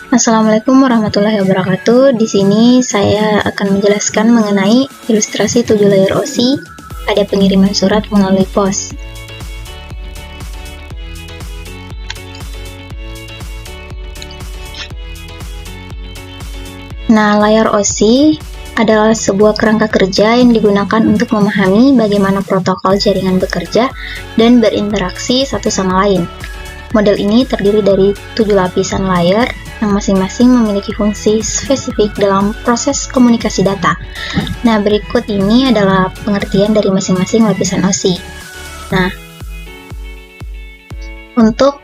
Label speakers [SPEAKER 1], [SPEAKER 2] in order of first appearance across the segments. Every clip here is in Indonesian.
[SPEAKER 1] Assalamualaikum warahmatullahi wabarakatuh. Di sini saya akan menjelaskan mengenai ilustrasi 7 layer OC pada pengiriman surat melalui pos. Nah, layar OC adalah sebuah kerangka kerja yang digunakan untuk memahami bagaimana protokol jaringan bekerja dan berinteraksi satu sama lain. Model ini terdiri dari 7 lapisan layer yang masing-masing memiliki fungsi spesifik dalam proses komunikasi data. Nah, berikut ini adalah pengertian dari masing-masing lapisan OC. Nah, untuk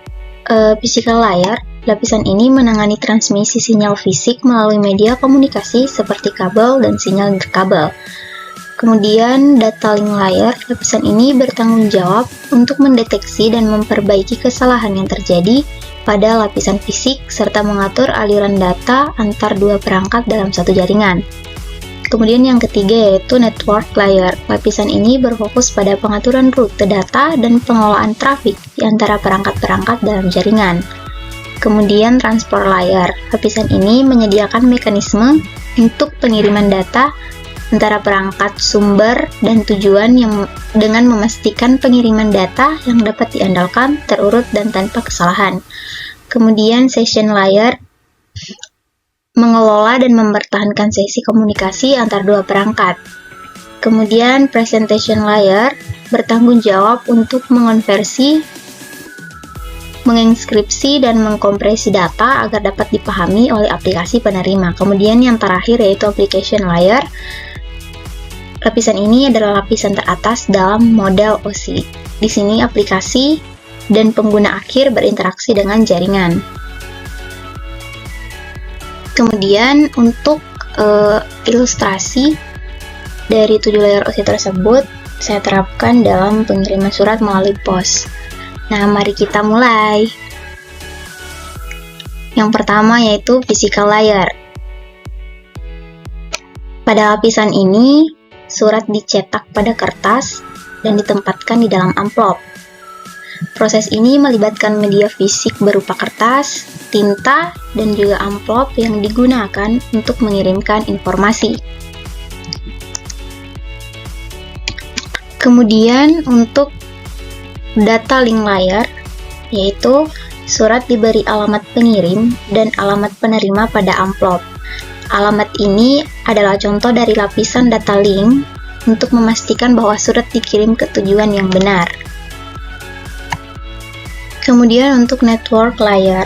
[SPEAKER 1] physical layer, lapisan ini menangani transmisi sinyal fisik melalui media komunikasi seperti kabel dan sinyal berkabel. Kemudian data link layer, lapisan ini bertanggung jawab untuk mendeteksi dan memperbaiki kesalahan yang terjadi pada lapisan fisik serta mengatur aliran data antar dua perangkat dalam satu jaringan. Kemudian yang ketiga yaitu network layer. Lapisan ini berfokus pada pengaturan rute data dan pengelolaan trafik di antara perangkat-perangkat dalam jaringan. Kemudian transport layer. Lapisan ini menyediakan mekanisme untuk pengiriman data antara perangkat sumber dan tujuan yang dengan memastikan pengiriman data yang dapat diandalkan, terurut, dan tanpa kesalahan. Kemudian session layer mengelola dan mempertahankan sesi komunikasi antar dua perangkat. Kemudian presentation layer bertanggung jawab untuk mengonversi, menginskripsi, dan mengkompresi data agar dapat dipahami oleh aplikasi penerima. Kemudian yang terakhir yaitu application layer. Lapisan ini adalah lapisan teratas dalam model OC. Di sini aplikasi dan pengguna akhir berinteraksi dengan jaringan. Kemudian untuk ilustrasi dari 7 layer OC tersebut saya terapkan dalam pengiriman surat melalui pos. Nah, mari kita mulai. Yang pertama yaitu physical layer. Pada lapisan ini, surat dicetak pada kertas dan ditempatkan di dalam amplop. Proses ini melibatkan media fisik berupa kertas, tinta, dan juga amplop yang digunakan untuk mengirimkan informasi. Kemudian untuk data link layer, yaitu surat diberi alamat pengirim dan alamat penerima pada amplop. Alamat ini adalah contoh dari lapisan data link untuk memastikan bahwa surat dikirim ke tujuan yang benar. Kemudian untuk network layer,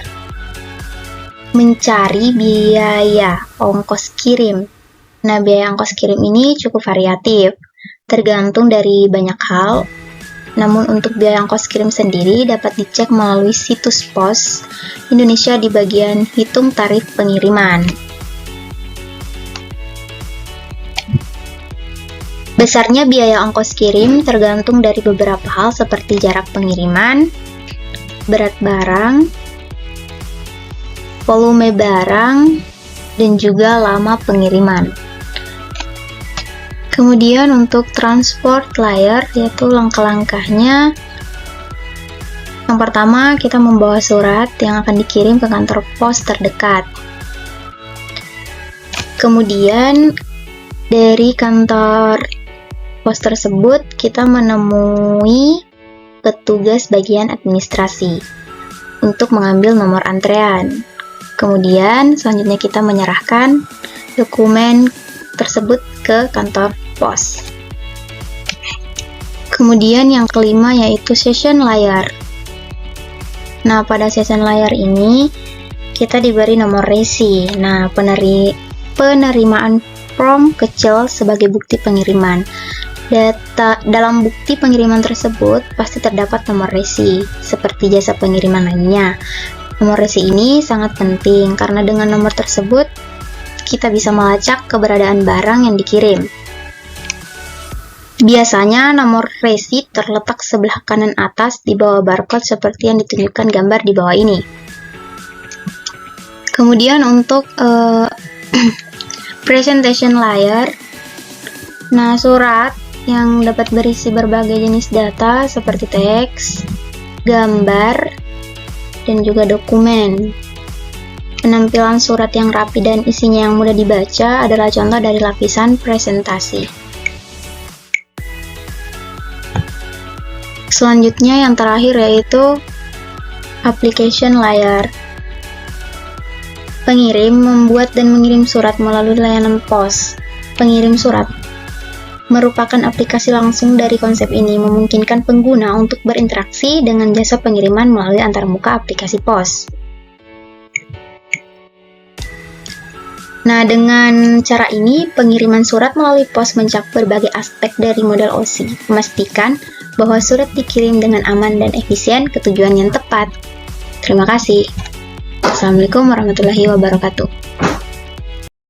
[SPEAKER 1] mencari biaya ongkos kirim. Nah, biaya ongkos kirim ini cukup variatif, tergantung dari banyak hal. Namun untuk biaya ongkos kirim sendiri dapat dicek melalui situs pos Indonesia di bagian hitung tarif pengiriman. Besarnya biaya ongkos kirim tergantung dari beberapa hal seperti jarak pengiriman, berat barang, volume barang, dan juga lama pengiriman. Kemudian untuk transport layer, yaitu langkah-langkahnya. Yang pertama, kita membawa surat yang akan dikirim ke kantor pos terdekat. Kemudian dari kantor pos tersebut kita menemui petugas bagian administrasi untuk mengambil nomor antrean. Kemudian selanjutnya kita menyerahkan dokumen tersebut ke kantor pos. Kemudian yang kelima yaitu session layer. Nah, pada session layer ini kita diberi nomor resi. Nah, penerimaan form kecil sebagai bukti pengiriman. Dalam bukti pengiriman tersebut pasti terdapat nomor resi, seperti jasa pengiriman lainnya. Nomor resi ini sangat penting karena dengan nomor tersebut kita bisa melacak keberadaan barang yang dikirim. Biasanya nomor resi terletak sebelah kanan atas di bawah barcode seperti yang ditunjukkan gambar di bawah ini. Kemudian untuk presentation layer, nah surat yang dapat berisi berbagai jenis data seperti teks, gambar, dan juga dokumen. Penampilan surat yang rapi dan isinya yang mudah dibaca adalah contoh dari lapisan presentasi. Selanjutnya yang terakhir yaitu application layer. Pengirim membuat dan mengirim surat melalui layanan pos. Pengirim surat merupakan aplikasi langsung dari konsep ini, memungkinkan pengguna untuk berinteraksi dengan jasa pengiriman melalui antarmuka aplikasi pos. Nah, dengan cara ini, pengiriman surat melalui pos mencakup berbagai aspek dari model OSI, memastikan bahwa surat dikirim dengan aman dan efisien ke tujuan yang tepat. Terima kasih. Assalamualaikum warahmatullahi wabarakatuh.